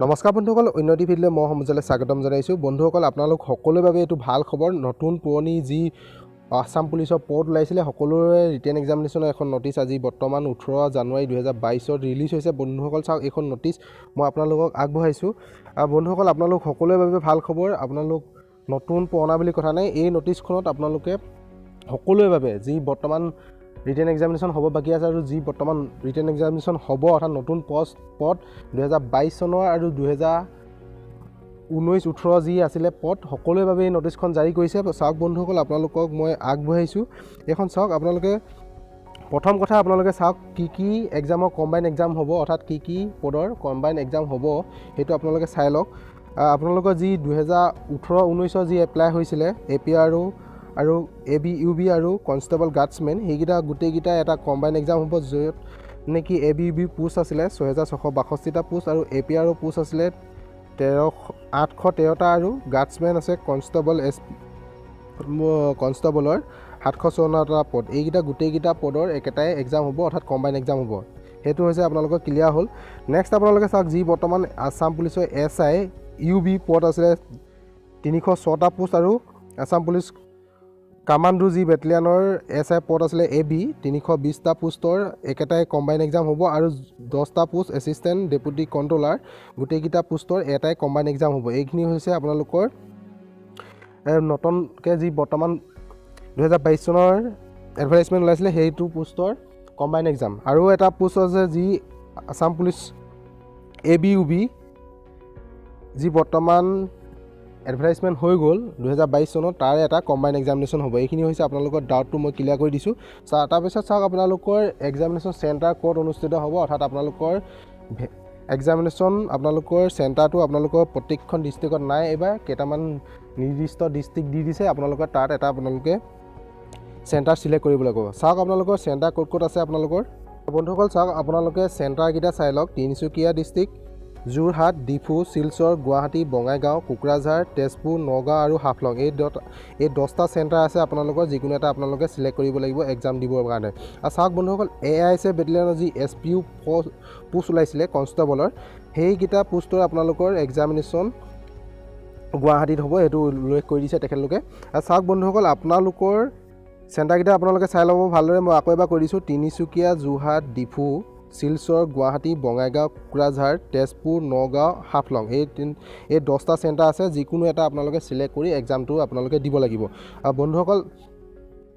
নমস্কাৰ বন্ধুসকল, উন্নতি ভিডিঅ'লৈ মই সমজলে স্বাগতম জনাইছোঁ। বন্ধুসকল, আপোনালোক সকলোৰে বাবে এইটো ভাল খবৰ। নতুন পুৰণি যি আসাম পুলিচৰ পদ ওলাইছিলে সকলোৰে ৰিটেন এক্সামিনেশ্যনৰ এখন নটিচ আজি বৰ্তমান 18 জানুৱাৰী 2022 ৰিলিজ হৈছে। বন্ধুসকল চাওক, এইখন নটিচ মই আপোনালোকক আগবঢ়াইছোঁ। বন্ধুসকল, আপোনালোক সকলোৰে বাবে ভাল খবৰ। আপোনালোক নতুন পুৰণা বুলি কথা নাই, এই নটিচখনত আপোনালোকে সকলোৰে বাবে যি বৰ্তমান ৰিটেন এক্সামিনেশ্যন হ'ব বাকী আছে আৰু যি বৰ্তমান ৰিটেন এক্সামিনেশ্যন হ'ব অৰ্থাৎ নতুন পদ 2022 চনৰ আৰু 2019-18 যি আছিলে পদ সকলোৰে বাবে এই নটিচখন জাৰি কৰিছে। চাওক বন্ধুসকল, আপোনালোকক মই আগবঢ়াইছোঁ এইখন। চাওক আপোনালোকে প্ৰথম কথা আপোনালোকে চাওক কি এক্সামৰ কম্বাইন এক্সাম হ'ব অৰ্থাৎ কি পদৰ কম্বাইন এক্সাম হ'ব সেইটো আপোনালোকে চাই লওক। আপোনালোকৰ যি 2018-19 যি এপ্লাই হৈছিলে APR আৰু ABUB আৰু কনষ্টেবল গাৰ্ডছমেন, সেইকেইটা গোটেইকেইটা এটা কম্বাইন এক্সাম হ'ব, য'ত নেকি ABUB পোষ্ট আছিলে 6662টা পোষ্ট আৰু APR পোষ্ট আছিলে 813টা আৰু গাৰ্ডছমেন আছে কনষ্টেবলৰ 754টা পদ। এইকেইটা গোটেইকেইটা পদৰ একেটাই এক্সাম হ'ব অৰ্থাৎ কম্বাইন এক্সাম হ'ব। সেইটো হৈছে আপোনালোকৰ ক্লিয়াৰ হ'ল। নেক্সট আপোনালোকে চাওক, যি বৰ্তমান আসাম পুলিচৰ SI UB পদ আছিলে 306টা পোষ্ট আৰু আসাম পুলিচ কামাণ্ডো যি বেটেলিয়ানৰ SI পদ আছিলে AB 320টা পোষ্টৰ একেটাই কম্বাইন এক্সাম হ'ব আৰু 10টা পোষ্ট এছিষ্টেণ্ট ডেপুটি কণ্ট্ৰলাৰ গোটেইকেইটা পোষ্টৰ এটাই কম্বাইন এক্সাম হ'ব। এইখিনি হৈছে আপোনালোকৰ নতুনকৈ যি বৰ্তমান 2022 চনৰ এডভাৰটাইজমেণ্ট ওলাইছিলে সেইটো পোষ্টৰ কম্বাইন এক্সাম। আৰু এটা পোষ্ট আছে যি আসাম পুলিচ ABUB যি বৰ্তমান এডভাৰটাইজমেণ্ট হৈ গ'ল 2022 চনত, তাৰে এটা কম্বাইন এক্সামিনেশ্যন হ'ব। এইখিনি হৈছে আপোনালোকৰ ডাউটটো মই ক্লিয়াৰ কৰি দিছোঁ। তাৰপিছত চাওক আপোনালোকৰ এক্সামিনেশ্যন চেণ্টাৰ ক'ত অনুষ্ঠিত হ'ব অৰ্থাৎ আপোনালোকৰ এক্সামিনেশ্যন আপোনালোকৰ চেণ্টাৰটো আপোনালোকৰ প্ৰত্যেকখন ডিষ্ট্ৰিক্টত নাই, এইবাৰ কেইটামান নিৰ্দিষ্ট ডিষ্ট্ৰিক্ট দি দিছে। আপোনালোকৰ তাত এটা আপোনালোকে চেণ্টাৰ চিলেক্ট কৰিব লাগিব। চাওক আপোনালোকৰ চেণ্টাৰ ক'ত ক'ত আছে আপোনালোকৰ বন্ধুসকল। চাওক আপোনালোকে চেণ্টাৰকেইটা চাই লওক। তিনিচুকীয়া ডিষ্ট্ৰিক্ট, যোৰহাট, ডিফু, শিলচৰ, গুৱাহাটী, বঙাইগাঁও, কোকৰাঝাৰ, তেজপুৰ, নগাঁও আৰু হাফলং, এই 10টা চেণ্টাৰ আছে। আপোনালোকৰ যিকোনো এটা আপোনালোকে চিলেক্ট কৰিব লাগিব এক্সাম দিবৰ কাৰণে। আৰু চাওক বন্ধুসকল, AISF বেটেলিয়নৰ যি SPU পোষ্ট ওলাইছিলে কনষ্টেবলৰ, সেইকেইটা পোষ্টৰ আপোনালোকৰ এক্সামিনেশ্যন গুৱাহাটীত হ'ব, সেইটো উল্লেখ কৰি দিছে তেখেতলোকে। আৰু চাওক বন্ধুসকল, আপোনালোকৰ চেণ্টাৰকেইটা আপোনালোকে চাই ল'ব ভালদৰে। মই আকৌ এবাৰ কৈ দিছোঁ, তিনিচুকীয়া, যোৰহাট, ডিফু, শিলচৰ, গুৱাহাটী, বঙাইগাঁও, কোকৰাঝাৰ, তেজপুৰ, নগাঁও, হাফলং, এই 10টা চেণ্টাৰ আছে। যিকোনো এটা আপোনালোকে চিলেক্ট কৰি এক্সামটো আপোনালোকে দিব লাগিব। আৰু বন্ধুসকল,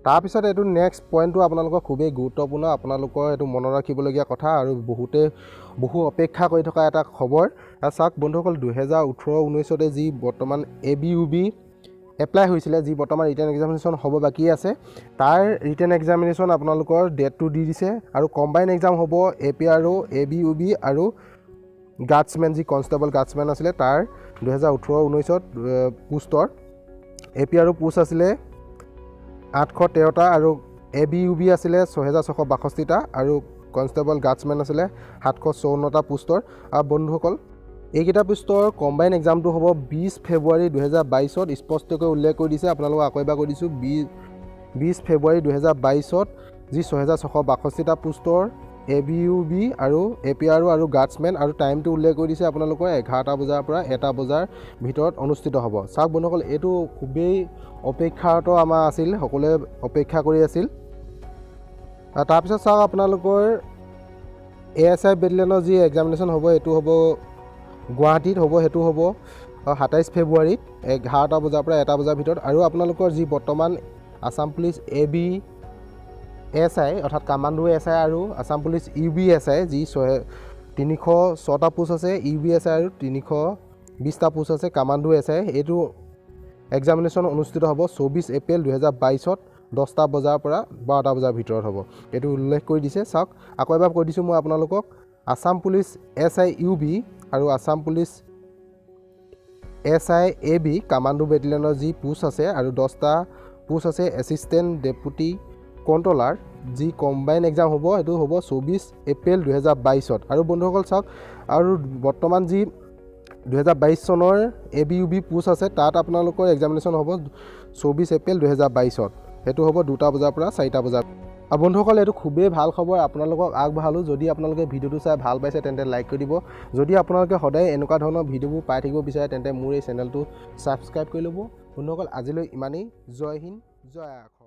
তাৰপিছত এইটো নেক্সট পইণ্টটো আপোনালোকৰ খুবেই গুৰুত্বপূৰ্ণ, আপোনালোকৰ এইটো মনত ৰাখিবলগীয়া কথা আৰু বহু অপেক্ষা কৰি থকা এটা খবৰ। আৰু চাওক বন্ধুসকল, 2018-19 যি বৰ্তমান ABUB এপ্লাই হৈছিলে, যি বৰ্তমান ৰিটেন এক্সামিনেশ্যন হ'ব বাকী আছে, তাৰ ৰিটেন এক্সামিনেশ্যন আপোনালোকৰ ডেটটো দি দিছে। আৰু কম্বাইন এক্সাম হ'ব APR ABUB আৰু গাৰ্ডছমেন যি কনষ্টেবল গাৰ্ডছমেন আছিলে তাৰ 2018-19 পোষ্টৰ APR পোষ্ট আছিলে 813টা আৰু ABUB আছিলে 6662টা আৰু কনষ্টেবল গাৰ্ডছমেন আছিলে 754টা পোষ্টৰ। আৰু বন্ধুসকল, এইকেইটা পোষ্টৰ কম্বাইন এক্সামটো হ'ব 20 ফেব্ৰুৱাৰী 2022 স্পষ্টকৈ উল্লেখ কৰি দিছে। আপোনালোকক আকৌ এবাৰ কৈ দিছোঁ, 20 ফেব্ৰুৱাৰী 2022 যি 6662টা পোষ্টৰ ABUB আৰু APR আৰু গাৰ্ডছমেন, আৰু টাইমটো উল্লেখ কৰি দিছে আপোনালোকৰ 11টা বজাৰ পৰা 1টা বজাৰ ভিতৰত অনুষ্ঠিত হ'ব। চাওক বন্ধুসকল, এইটো খুবেই অপেক্ষাৰত আমাৰ আছিল, সকলোৱে অপেক্ষা কৰি আছিল। তাৰপিছত চাওক আপোনালোকৰ ASI বেটেলিয়নৰ যি এক্সামিনেশ্যন হ'ব সেইটো হ'ব গুৱাহাটীত হ'ব, সেইটো হ'ব 27 ফেব্ৰুৱাৰীত 11টা বজাৰ পৰা 1টা বজাৰ ভিতৰত। আৰু আপোনালোকৰ যি বৰ্তমান আসাম পুলিচ ABSI অৰ্থাৎ কামাণ্ডো SI আৰু আসাম পুলিচ UBSI যি 306টা পোষ্ট আছে, UBSI আৰু 320টা পোষ্ট আছে কামাণ্ডো SI, এইটো এক্সামিনেশ্যন অনুষ্ঠিত হ'ব 24 এপ্ৰিল 2022 10টা বজাৰ পৰা 12টা বজাৰ ভিতৰত হ'ব, এইটো উল্লেখ কৰি দিছে। চাওক আকৌ এবাৰ কৈ দিছোঁ মই আপোনালোকক, আসাম পুলিচ SI UB আৰু Assam police SI AB commando বেটেলিয়নৰ যি পোষ্ট আছে আৰু 10টা পোষ্ট আছে এছিষ্টেণ্ট ডেপুটি কণ্ট্ৰলাৰ, যি কম্বাইন এক্সাম হ'ব সেইটো হ'ব 24 এপ্ৰিল 2022। আৰু বন্ধুসকল চাওক, আৰু বৰ্তমান যি 2022 চনৰ ABUB পোষ্ট আছে তাত আপোনালোকৰ এক্সামিনেশ্যন হ'ব 24 এপ্ৰিল 2022, সেইটো হ'ব 2টা বজাৰ পৰা 4টা বজাৰ। আৰু বন্ধুসকল এইটো খুবেই ভাল খবৰ আপোনালোকক আগবঢ়ালোঁ যদি আপোনালোকে ভিডিঅ'টো চাই ভাল পাইছে তেন্তে লাইক কৰি দিব যদি আপোনালোকে সদায় এনেকুৱা ধৰণৰ ভিডিঅ'বোৰ পাই থাকিব বিচাৰে তেন্তে মোৰ এই চেনেলটো ছাবস্ক্ৰাইব কৰি ল'ব বন্ধুসকল আজিলৈ ইমানেই জয় হিন্দ জয় অসম